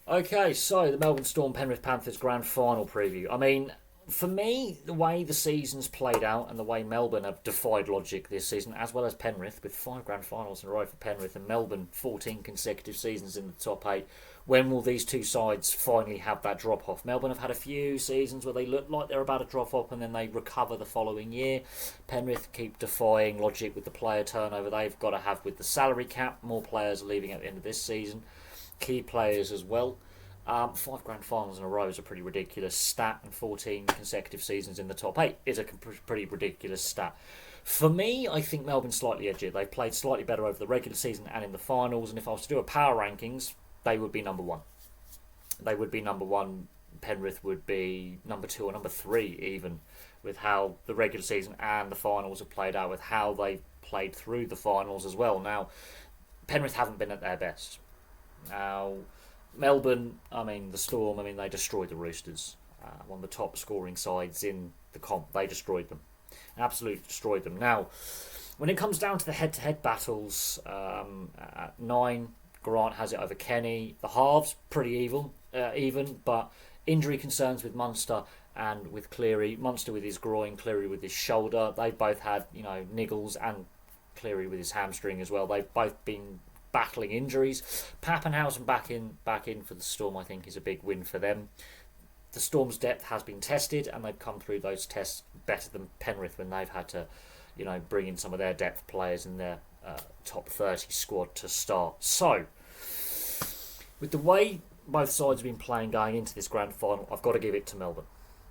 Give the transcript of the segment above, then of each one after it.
Okay, so the Melbourne Storm Penrith Panthers grand final preview. I mean, for me, the way the season's played out and the way Melbourne have defied logic this season, as well as Penrith, with 5 grand finals in a row for Penrith and Melbourne, 14 consecutive seasons in the top 8. When will these two sides finally have that drop off? Melbourne have had a few seasons where they look like they're about to drop off and then they recover the following year. Penrith keep defying logic with the player turnover they've got to have with the salary cap. More players are leaving at the end of this season. Key players as well. 5 grand finals in a row is a pretty ridiculous stat, and 14 consecutive seasons in the top 8 is a pretty ridiculous stat. For me, I think Melbourne's slightly edgier. They've played slightly better over the regular season and in the finals, and if I was to do a power rankings, they would be number one. They would be number one. Penrith would be number 2 or number 3, even, with how the regular season and the finals have played out, with how they've played through the finals as well. Now, Penrith haven't been at their best. Now, Melbourne, the Storm, they destroyed the Roosters. One of the top scoring sides in the comp. They destroyed them. Absolutely destroyed them. Now, when it comes down to the head-to-head battles, at 9, Grant has it over Kenny. The halves, pretty even, but injury concerns with Munster and with Cleary. Munster with his groin, Cleary with his shoulder. They've both had, niggles, and Cleary with his hamstring as well. They've both been battling injuries. Pappenhausen back in for the Storm, I think, is a big win for them. The Storm's depth has been tested, and they've come through those tests better than Penrith when they've had to, bring in some of their depth players in their top 30 squad to start. So, with the way both sides have been playing going into this grand final, I've got to give it to Melbourne.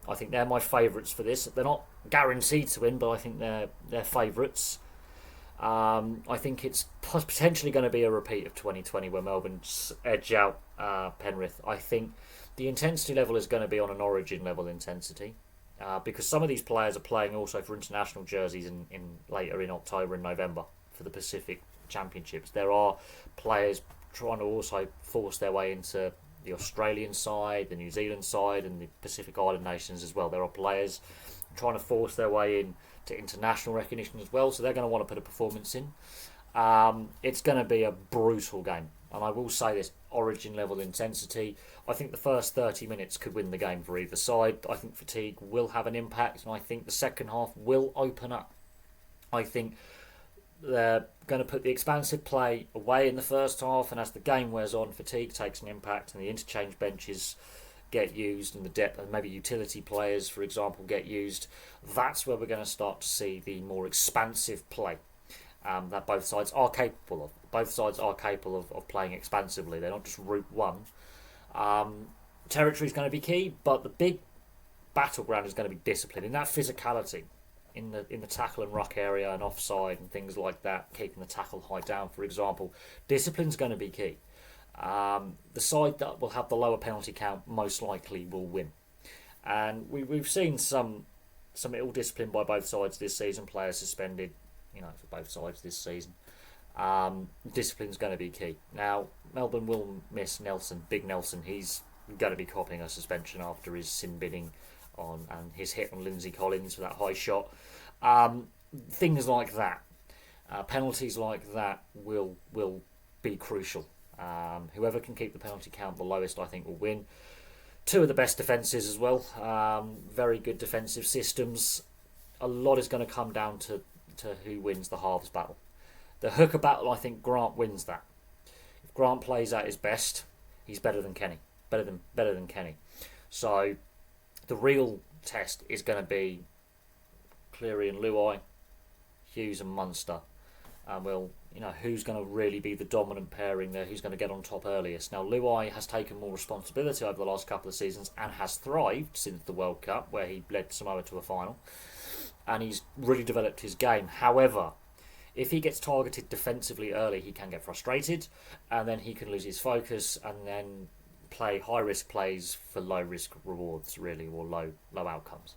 I think they're my favourites for this. They're not guaranteed to win, but I think they're favourites. I think it's potentially going to be a repeat of 2020 where Melbourne edge out Penrith. I think the intensity level is going to be on an origin level intensity because some of these players are playing also for international jerseys in later in October and November for the Pacific Championships. There are players trying to also force their way into the Australian side, the New Zealand side, and the Pacific Island nations as well. There are players trying to force their way in to international recognition as well, so they're going to want to put a performance in. It's going to be a brutal game, and I will say this: origin level intensity. I think the first 30 minutes could win the game for either side. I think fatigue will have an impact, and I think the second half will open up. I think they're going to put the expansive play away in the first half, and as the game wears on, fatigue takes an impact, and the interchange benches get used, and the depth, and maybe utility players, for example, get used. That's where we're going to start to see the more expansive play that both sides are capable of. Both sides are capable of playing expansively. They're not just route one. Territory is going to be key, but the big battleground is going to be discipline. In that physicality, in the tackle and ruck area and offside and things like that, keeping the tackle high down, for example, discipline's going to be key. The side that will have the lower penalty count most likely will win. And we've seen some ill discipline by both sides this season. Players suspended, for both sides this season. Discipline's going to be key. Now, Melbourne will miss Nelson, Big Nelson. He's going to be copying a suspension after his sin bidding on and his hit on Lindsay Collins for that high shot. Things like that, penalties like that will be crucial. Whoever can keep the penalty count the lowest, I think, will win. Two of the best defences as well. Very good defensive systems. A lot is going to come down to who wins the halves battle. The hooker battle, I think Grant wins that. If Grant plays at his best, he's better than Kenny. Better than Kenny. So the real test is going to be Cleary and Luai, Hughes and Munster. Who's going to really be the dominant pairing there, who's going to get on top earliest. Now, Luai has taken more responsibility over the last couple of seasons and has thrived since the World Cup, where he led Samoa to a final, and he's really developed his game. However, if he gets targeted defensively early, he can get frustrated, and then he can lose his focus, and then play high-risk plays for low-risk rewards, really, or low outcomes.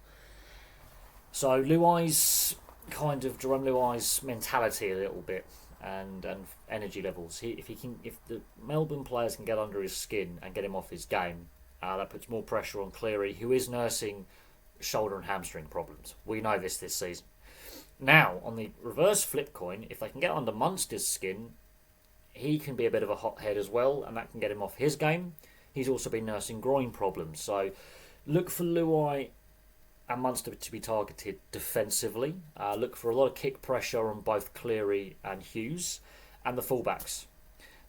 So Luai's Jerome Luai's mentality a little bit and energy levels. If the Melbourne players can get under his skin and get him off his game, that puts more pressure on Cleary, who is nursing shoulder and hamstring problems. We know this season. Now, on the reverse flip coin, if they can get under Munster's skin, he can be a bit of a hothead as well, and that can get him off his game. he's also been nursing groin problems. So look for Luai and Munster to be targeted defensively. Look for a lot of kick pressure on both Cleary and Hughes, and the fullbacks.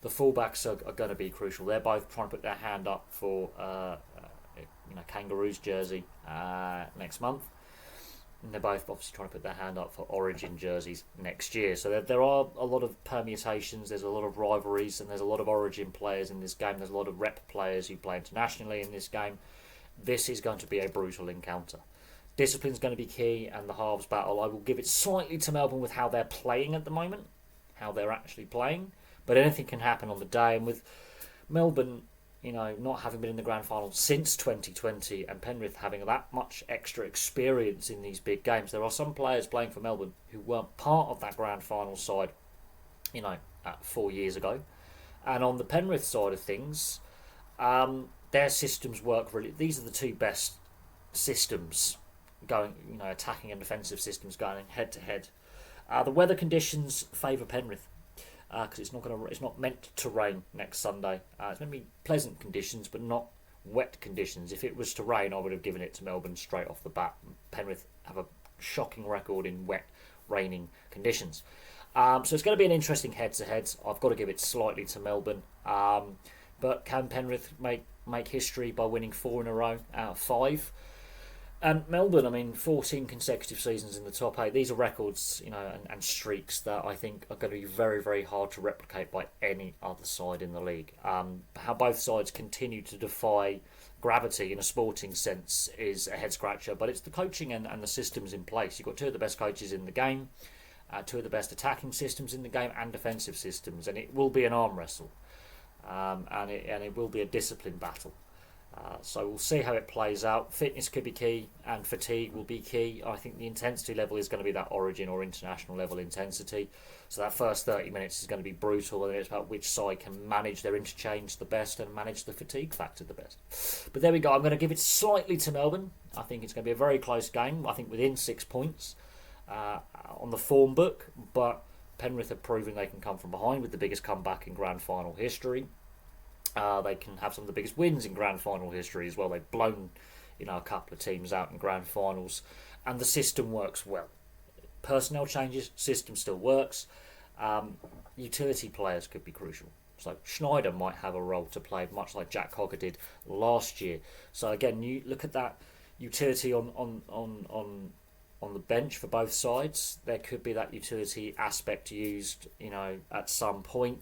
The fullbacks are going to be crucial. They're both trying to put their hand up for Kangaroos jersey next month. And they're both obviously trying to put their hand up for Origin jerseys next year. So there are a lot of permutations, there's a lot of rivalries, and there's a lot of Origin players in this game. There's a lot of rep players who play internationally in this game. This is going to be a brutal encounter. Discipline's going to be key, and the halves battle, I will give it slightly to Melbourne with how they're playing at the moment, how they're actually playing. But anything can happen on the day, and with Melbourne, not having been in the grand final since 2020, and Penrith having that much extra experience in these big games, there are some players playing for Melbourne who weren't part of that grand final side, 4 years ago. And on the Penrith side of things, their systems work really. These are the two best systems going, attacking and defensive systems going head to head. The weather conditions favour Penrith because it's not meant to rain next Sunday. It's going to be pleasant conditions, but not wet conditions. If it was to rain, I would have given it to Melbourne straight off the bat. Penrith have a shocking record in wet, raining conditions. So it's going to be an interesting head-to-head. I've got to give it slightly to Melbourne. But can Penrith make history by winning 4 in a row out of 5? And Melbourne, 14 consecutive seasons in the top 8. These are records, and streaks that I think are going to be very, very hard to replicate by any other side in the league. How both sides continue to defy gravity in a sporting sense is a head-scratcher, but it's the coaching and the systems in place. You've got 2 of the best coaches in the game, 2 of the best attacking systems in the game and defensive systems, and it will be an arm wrestle, and it will be a discipline battle. So we'll see how it plays out. Fitness could be key, and fatigue will be key. I think the intensity level is going to be that Origin or international level intensity. So that first 30 minutes is going to be brutal, and it's about which side can manage their interchange the best and manage the fatigue factor the best. But there we go. I'm going to give it slightly to Melbourne. I think it's going to be a very close game. I think within 6 points on the form book. But Penrith have proven they can come from behind with the biggest comeback in grand final history. They can have some of the biggest wins in grand final history as well. They've blown, a couple of teams out in grand finals, and the system works well. Personnel changes, system still works. Utility players could be crucial. So Schneider might have a role to play, much like Jack Cogger did last year. So again, you look at that utility on the bench for both sides. There could be that utility aspect used, at some point.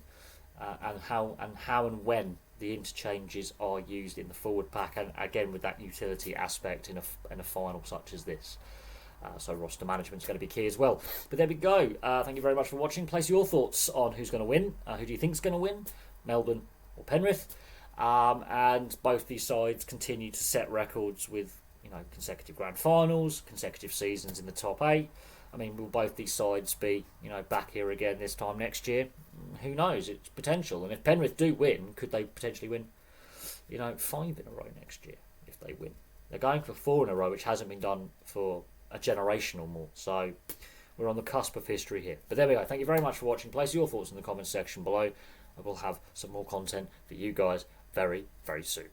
And how and when the interchanges are used in the forward pack, and again with that utility aspect in a final such as this. So roster management is going to be key as well. But there we go. Thank you very much for watching. Place your thoughts on who's going to win. Who do you think is going to win? Melbourne or Penrith? And both these sides continue to set records with consecutive grand finals, consecutive seasons in the top 8. Will both these sides be, back here again this time next year? Who knows? It's potential. And if Penrith do win, could they potentially win, 5 in a row next year if they win? They're going for 4 in a row, which hasn't been done for a generation or more. So we're on the cusp of history here. But there we go. Thank you very much for watching. Place your thoughts in the comments section below. I will have some more content for you guys very, very soon.